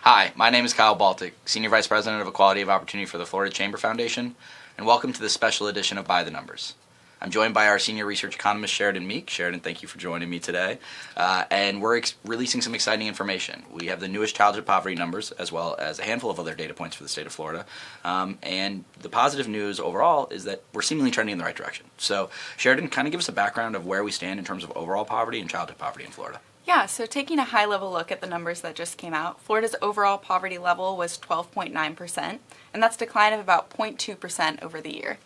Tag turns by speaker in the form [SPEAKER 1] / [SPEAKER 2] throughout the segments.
[SPEAKER 1] Hi, my name is Kyle Baltic, Senior Vice President of Equality of Opportunity for the Florida Chamber Foundation, and welcome to this special edition of By the Numbers. I'm joined by our Senior Research Economist, Sheridan Meek. Sheridan, thank you for joining me today. And we're releasing some exciting information. We have the newest childhood poverty numbers, as well as a handful of other data points for the state of Florida. And the positive news overall is that we're seemingly trending in the right direction. So, Sheridan, kind of give us a background of where we stand in terms of overall poverty and childhood poverty in Florida.
[SPEAKER 2] Yeah, so taking a high-level look at the numbers that just came out, Florida's overall poverty level was 12.9%, and that's a decline of about 0.2% over the year.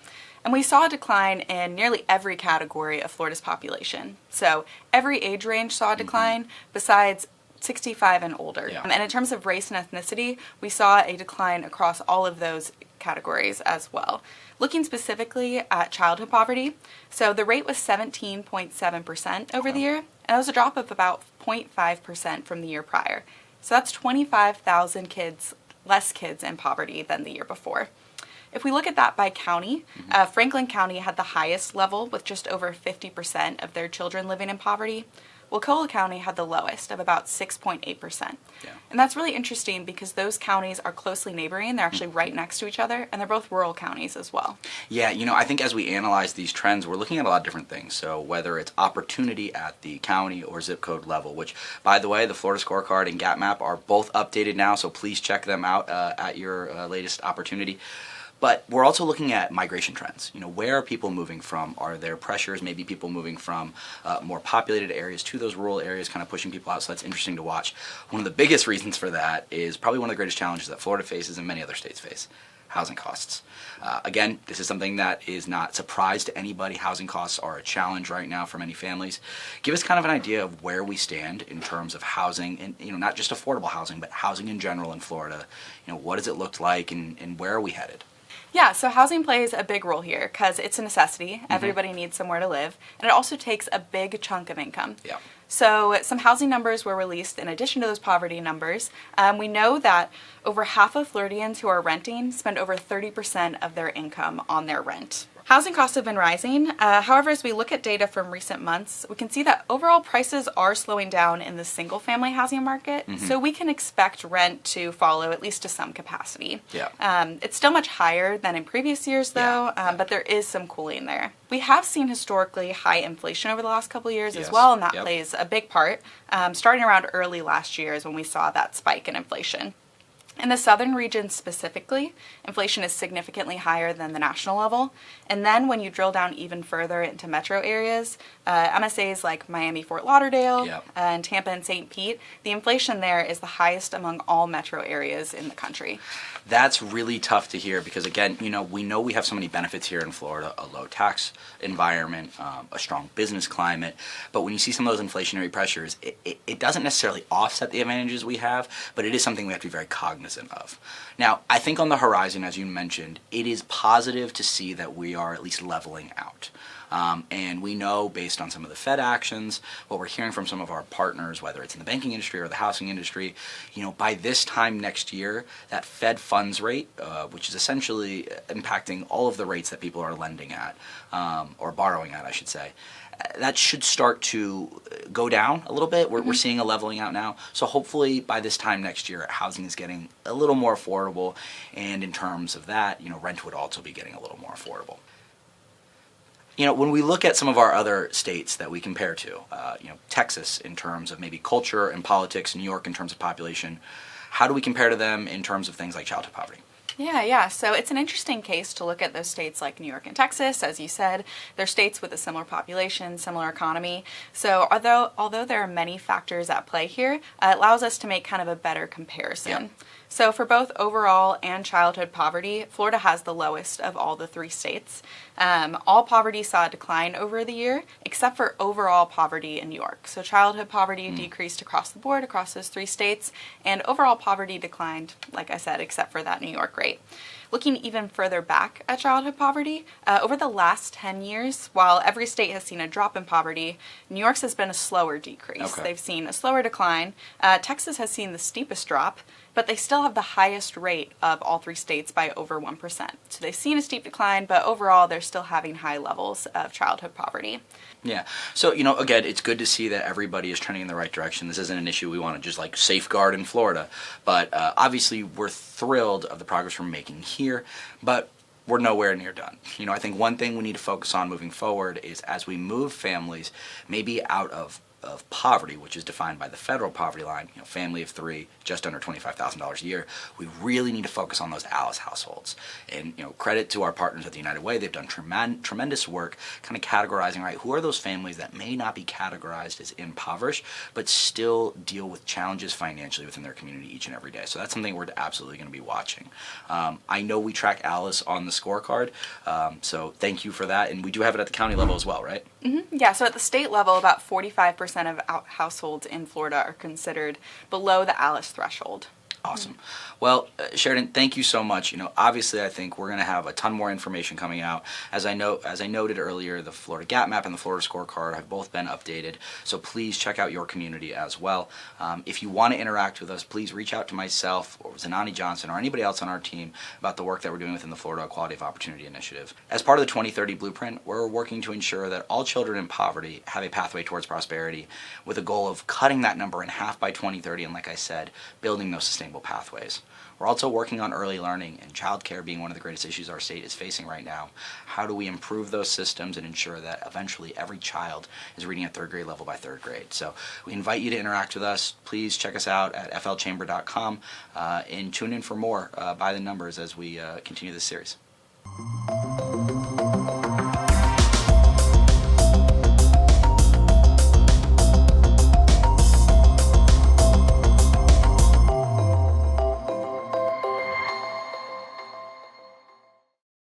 [SPEAKER 2] And we saw a decline in nearly every category of Florida's population. So every age range saw a decline besides 65 and older.
[SPEAKER 1] Yeah.
[SPEAKER 2] And in terms of race and ethnicity, we saw a decline across all of those categories as well. Looking specifically at childhood poverty, so the rate was 17.7% over the year, and that was a drop of about 0.5% from the year prior. So that's 25,000 less kids in poverty than the year before. If we look at that by county, Franklin County had the highest level with just over 50% of their children living in poverty. Wakulla County had the lowest of about 6.8%.
[SPEAKER 1] Yeah.
[SPEAKER 2] And that's really interesting because those counties are closely neighboring. They're actually right next to each other, and they're both rural counties as well.
[SPEAKER 1] Yeah, I think as we analyze these trends, we're looking at a lot of different things. So whether it's opportunity at the county or zip code level, which, by the way, the Florida Scorecard and Gap Map are both updated now, so please check them out at your latest opportunity. But we're also looking at migration trends. Where are people moving from? Are there pressures, maybe people moving from more populated areas to those rural areas, kind of pushing people out? So that's interesting to watch. One of the biggest reasons for that is probably one of the greatest challenges that Florida faces and many other states face: housing costs. Again, this is something that is not a surprise to anybody. Housing costs are a challenge right now for many families. Give us kind of an idea of where we stand in terms of housing, and not just affordable housing, but housing in general in Florida. What does it look like, and where are we headed?
[SPEAKER 2] Yeah, so housing plays a big role here because it's a necessity. Everybody needs somewhere to live, and it also takes a big chunk of income.
[SPEAKER 1] Yeah.
[SPEAKER 2] So some housing numbers were released in addition to those poverty numbers. We know that over half of Floridians who are renting spend over 30% of their income on their rent. Housing costs have been rising. However, as we look at data from recent months, we can see that overall prices are slowing down in the single-family housing market. So we can expect rent to follow at least to some capacity.
[SPEAKER 1] Yeah.
[SPEAKER 2] It's still much higher than in previous years, though, but there is some cooling there. We have seen historically high inflation over the last couple of years as well, and that plays a big part. Starting around early last year is when we saw that spike in inflation. In the southern region specifically, inflation is significantly higher than the national level. And then when you drill down even further into metro areas, MSAs like Miami, Fort Lauderdale, and Tampa and St. Pete, the inflation there is the highest among all metro areas in the country.
[SPEAKER 1] That's really tough to hear because, again, we know we have so many benefits here in Florida: a low tax environment, a strong business climate. But when you see some of those inflationary pressures, it doesn't necessarily offset the advantages we have, but it is something we have to be very cognizant of. Now, I think on the horizon, as you mentioned, it is positive to see that we are at least leveling out. And we know, based on some of the Fed actions, what we're hearing from some of our partners, whether it's in the banking industry or the housing industry, by this time next year, that Fed funds rate, which is essentially impacting all of the rates that people are lending at, or borrowing at, I should say, that should start to go down a little bit. We're seeing a leveling out now. So hopefully by this time next year, housing is getting a little more affordable. And in terms of that, rent would also be getting a little more affordable. When we look at some of our other states that we compare to, Texas in terms of maybe culture and politics, New York in terms of population, how do we compare to them in terms of things like childhood poverty?
[SPEAKER 2] Yeah. So it's an interesting case to look at those states like New York and Texas. As you said, they're states with a similar population, similar economy. So although there are many factors at play here, it allows us to make kind of a better comparison.
[SPEAKER 1] Yeah.
[SPEAKER 2] So for both overall and childhood poverty, Florida has the lowest of all the three states. All poverty saw a decline over the year, except for overall poverty in New York. So childhood poverty decreased across the board, across those three states, and overall poverty declined, like I said, except for that New York rate. Looking even further back at childhood poverty, over the last 10 years, while every state has seen a drop in poverty, New York's has been a slower decrease.
[SPEAKER 1] Okay.
[SPEAKER 2] They've seen a slower decline. Texas has seen the steepest drop, but they still have the highest rate of all three states by over 1%. So they've seen a steep decline, but overall they're still having high levels of childhood poverty.
[SPEAKER 1] Yeah. So, again, it's good to see that everybody is trending in the right direction. This isn't an issue we want to just like safeguard in Florida. But obviously, we're thrilled of the progress we're making here, but we're nowhere near done. I think one thing we need to focus on moving forward is as we move families maybe out of poverty, which is defined by the federal poverty line, family of three, just under $25,000 a year, we really need to focus on those ALICE households. And, credit to our partners at the United Way, they've done tremendous work kind of categorizing, right, who are those families that may not be categorized as impoverished, but still deal with challenges financially within their community each and every day. So that's something we're absolutely going to be watching. I know we track ALICE on the scorecard, so thank you for that. And we do have it at the county level as well, right?
[SPEAKER 2] Mm-hmm. Yeah, so at the state level, about 45% of households in Florida are considered below the ALICE threshold.
[SPEAKER 1] Awesome. Well, Sheridan, thank you so much. Obviously, I think we're going to have a ton more information coming out. As I noted earlier, the Florida Gap Map and the Florida Scorecard have both been updated. So please check out your community as well. If you want to interact with us, please reach out to myself or Zanani Johnson or anybody else on our team about the work that we're doing within the Florida Equality of Opportunity Initiative. As part of the 2030 Blueprint, we're working to ensure that all children in poverty have a pathway towards prosperity with a goal of cutting that number in half by 2030 and, like I said, building those sustainable pathways. We're also working on early learning and childcare being one of the greatest issues our state is facing right now. How do we improve those systems and ensure that eventually every child is reading at third grade level by third grade? So we invite you to interact with us. Please check us out at flchamber.com and tune in for more by the numbers as we continue this series.